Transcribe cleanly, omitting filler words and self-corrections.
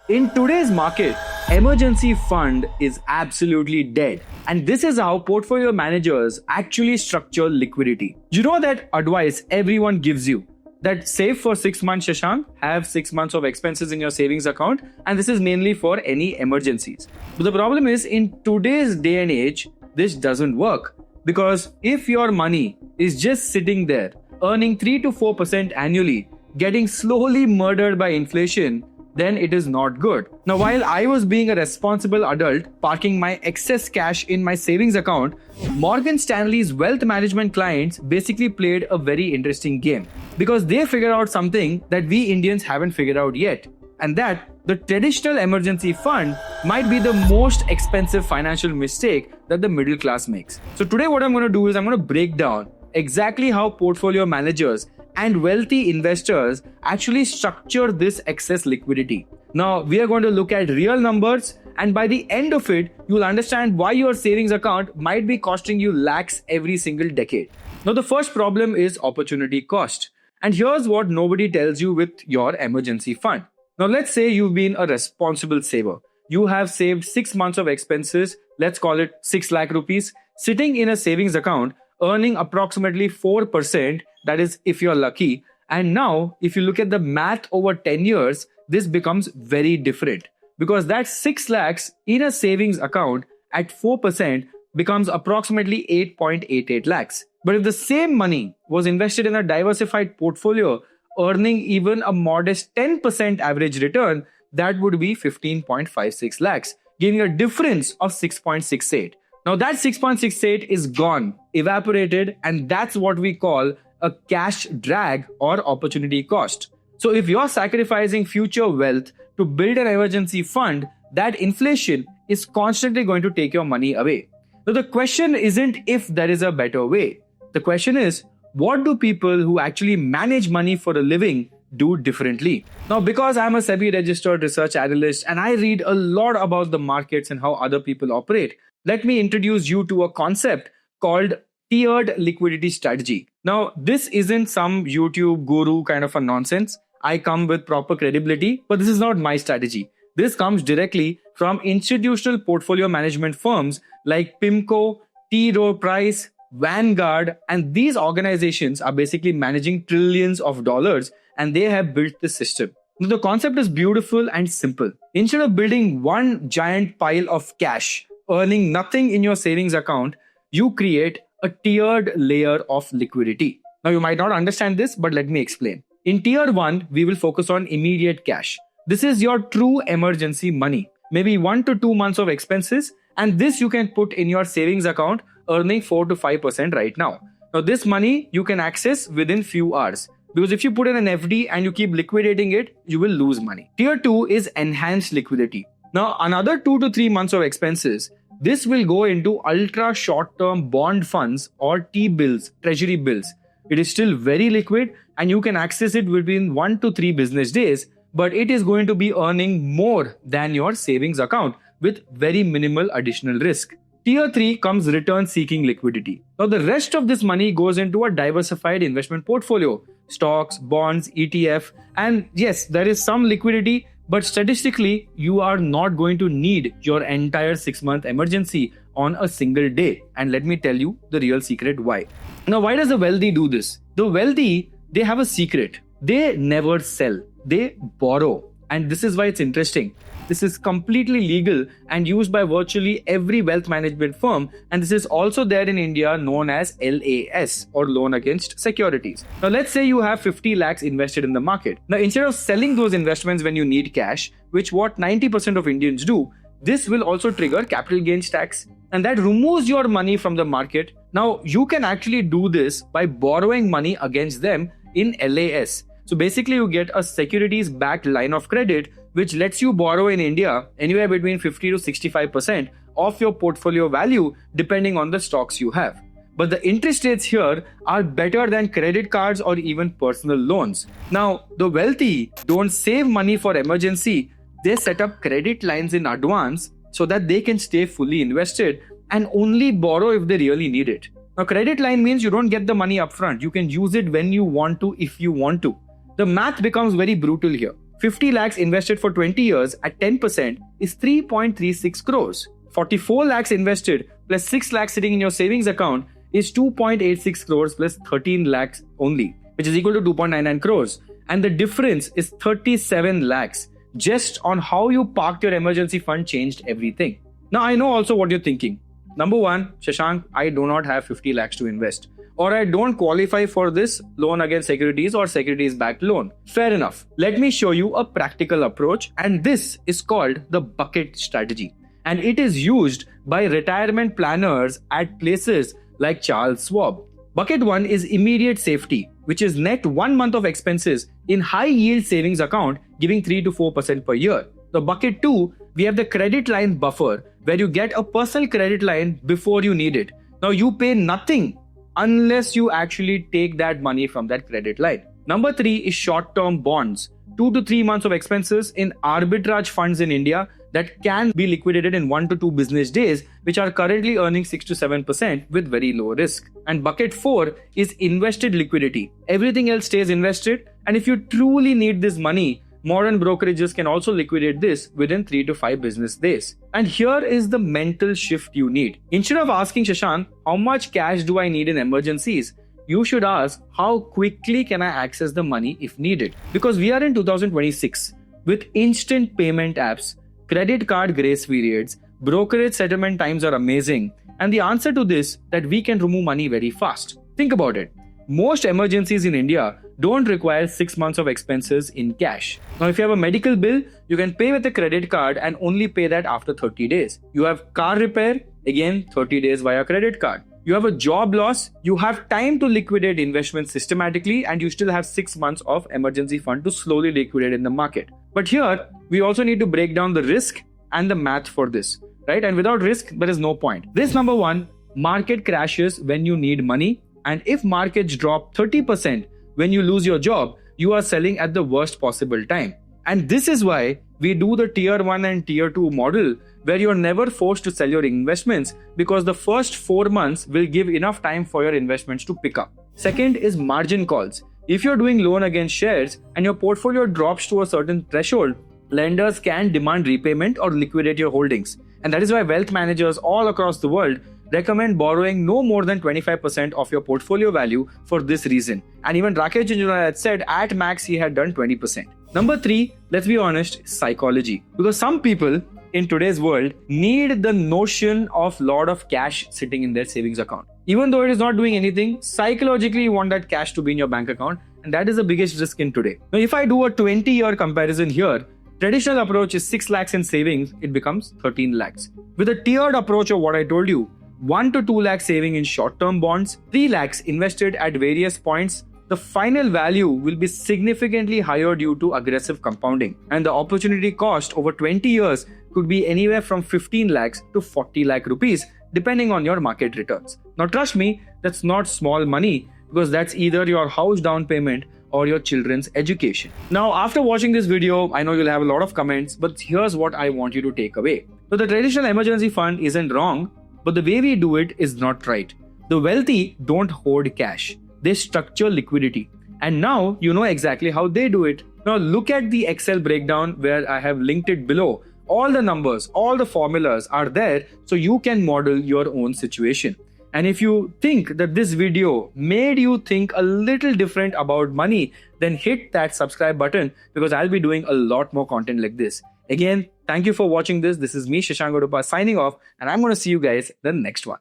In today's market, emergency fund is absolutely dead. And this is how portfolio managers actually structure liquidity. You know that advice everyone gives you that save for 6 months, Shashank, have 6 months of expenses in your savings account, and this is mainly for any emergencies. But the problem is, in today's day and age, this doesn't work because if your money is just sitting there, earning 3 to 4% annually, getting slowly murdered by inflation, then it is not good. Now, while I was being a responsible adult, parking my excess cash in my savings account, Morgan Stanley's wealth management clients basically played a very interesting game because they figured out something that we Indians haven't figured out yet, and that the traditional emergency fund might be the most expensive financial mistake that the middle class makes. So today what I'm going to do is I'm going to break down exactly how portfolio managers and wealthy investors actually structure this excess liquidity. Now, we are going to look at real numbers, and by the end of it, you'll understand why your savings account might be costing you lakhs every single decade. Now, the first problem is opportunity cost. And here's what nobody tells you with your emergency fund. Now, let's say you've been a responsible saver. You have saved 6 months of expenses, let's call it 6 lakh rupees, sitting in a savings account, earning approximately 4%, that is if you're lucky. And now, if you look at the math over 10 years, this becomes very different because that 6 lakhs in a savings account at 4% becomes approximately 8.88 lakhs. But if the same money was invested in a diversified portfolio, earning even a modest 10% average return, that would be 15.56 lakhs, giving a difference of 6.68. Now that 6.68 is gone, evaporated, and that's what we call a cash drag or opportunity cost. So if you're sacrificing future wealth to build an emergency fund, that inflation is constantly going to take your money away. So the question isn't if there is a better way. The question is, what do people who actually manage money for a living do differently? Now, because I'm a SEBI registered research analyst and I read a lot about the markets and how other people operate, let me introduce you to a concept called tiered liquidity strategy. Now, this isn't some YouTube guru kind of a nonsense. I come with proper credibility, but this is not my strategy. This comes directly from institutional portfolio management firms like PIMCO, T. Rowe Price, Vanguard, and these organizations are basically managing trillions of dollars, and they have built this system. Now, the concept is beautiful and simple. Instead of building one giant pile of cash, earning nothing in your savings account, you create a tiered layer of liquidity. Now, you might not understand this, but let me explain. In tier 1, we will focus on immediate cash. This is your true emergency money, maybe 1 to 2 months of expenses, and this you can put in your savings account, earning 4 to 5% right now. Now, this money you can access within few hours, because if you put in an FD and you keep liquidating it, you will lose money. Tier 2 is enhanced liquidity. Now, another 2 to 3 months of expenses, this will go into ultra short-term bond funds or T-bills, treasury bills. It is still very liquid and you can access it within 1 to 3 business days, but it is going to be earning more than your savings account with very minimal additional risk. Tier 3 comes return-seeking liquidity. Now, the rest of this money goes into a diversified investment portfolio, stocks, bonds, ETF, and yes, there is some liquidity, but statistically, you are not going to need your entire 6-month emergency on a single day. And let me tell you the real secret why. Now, why does the wealthy do this? The wealthy, they have a secret. They never sell. They borrow. And this is why it's interesting. This is completely legal and used by virtually every wealth management firm. And this is also there in India known as LAS or loan against securities. Now, let's say you have 50 lakhs invested in the market. Now, instead of selling those investments when you need cash, which what 90% of Indians do, this will also trigger capital gains tax. And that removes your money from the market. Now, you can actually do this by borrowing money against them in LAS. So basically, you get a securities-backed line of credit, which lets you borrow in India anywhere between 50 to 65% of your portfolio value, depending on the stocks you have. But the interest rates here are better than credit cards or even personal loans. Now, the wealthy don't save money for emergency. They set up credit lines in advance so that they can stay fully invested and only borrow if they really need it. Now, credit line means you don't get the money upfront. You can use it when you want to, if you want to. The math becomes very brutal here. 50 lakhs invested for 20 years at 10% is 3.36 crores. 44 lakhs invested plus 6 lakhs sitting in your savings account is 2.86 crores plus 13 lakhs only, which is equal to 2.99 crores. And the difference is 37 lakhs. Just on how you parked your emergency fund changed everything. Now, I know also what you're thinking. Number one, Shashank, I do not have 50 lakhs to invest, or I don't qualify for this loan against securities or securities backed loan. Fair enough. Let me show you a practical approach, and this is called the bucket strategy. And it is used by retirement planners at places like Charles Schwab. Bucket 1 is immediate safety, which is net 1 month of expenses in high yield savings account giving 3 to 4% per year. The bucket 2, we have the credit line buffer where you get a personal credit line before you need it. Now you pay nothing unless you actually take that money from that credit line. Number 3 is short-term bonds. 2 to 3 months of expenses in arbitrage funds in India that can be liquidated in 1 to 2 business days, which are currently earning 6 to 7% with very low risk. And bucket 4 is invested liquidity. Everything else stays invested, and if you truly need this money, modern brokerages can also liquidate this within 3 to 5 business days. And here is the mental shift you need. Instead of asking Shashank, how much cash do I need in emergencies? You should ask, how quickly can I access the money if needed? Because we are in 2026 with instant payment apps, credit card grace periods, brokerage settlement times are amazing. And the answer to this, that we can remove money very fast. Think about it. Most emergencies in India don't require 6 months of expenses in cash. Now, if you have a medical bill, you can pay with a credit card and only pay that after 30 days. You have car repair, again 30 days via credit card. You have a job loss, you have time to liquidate investments systematically, and you still have 6 months of emergency fund to slowly liquidate in the market. But here, we also need to break down the risk and the math for this, right? And without risk, there is no point. This number 1, market crashes when you need money. And if markets drop 30% when you lose your job, you are selling at the worst possible time. And this is why we do the tier 1 and tier 2 model, where you're never forced to sell your investments because the first 4 months will give enough time for your investments to pick up. Second is margin calls. If you're doing loan against shares and your portfolio drops to a certain threshold, lenders can demand repayment or liquidate your holdings. And that is why wealth managers all across the world recommend borrowing no more than 25% of your portfolio value for this reason. And even Rakesh Junjunwala had said at max he had done 20%. Number 3, let's be honest, psychology. Because some people in today's world need the notion of lot of cash sitting in their savings account. Even though it is not doing anything, psychologically you want that cash to be in your bank account, and that is the biggest risk in today. Now, if I do a 20-year comparison here, traditional approach is 6 lakhs in savings, it becomes 13 lakhs. With a tiered approach of what I told you, 1 to 2 lakhs saving in short-term bonds, 3 lakhs invested at various points, the final value will be significantly higher due to aggressive compounding. And the opportunity cost over 20 years could be anywhere from 15 lakhs to 40 lakh rupees, depending on your market returns. Now, trust me, that's not small money, because that's either your house down payment or your children's education. Now, after watching this video, I know you'll have a lot of comments, but here's what I want you to take away. So the traditional emergency fund isn't wrong, but the way we do it is not right. The wealthy don't hoard cash. They structure liquidity. And now you know exactly how they do it. Now look at the Excel breakdown where I have linked it below. All the numbers, all the formulas are there, so you can model your own situation. And if you think that this video made you think a little different about money, then hit that subscribe button, because I'll be doing a lot more content like this. Again, thank you for watching this. This is me, Shashank Godupa, signing off, and I'm going to see you guys in the next one.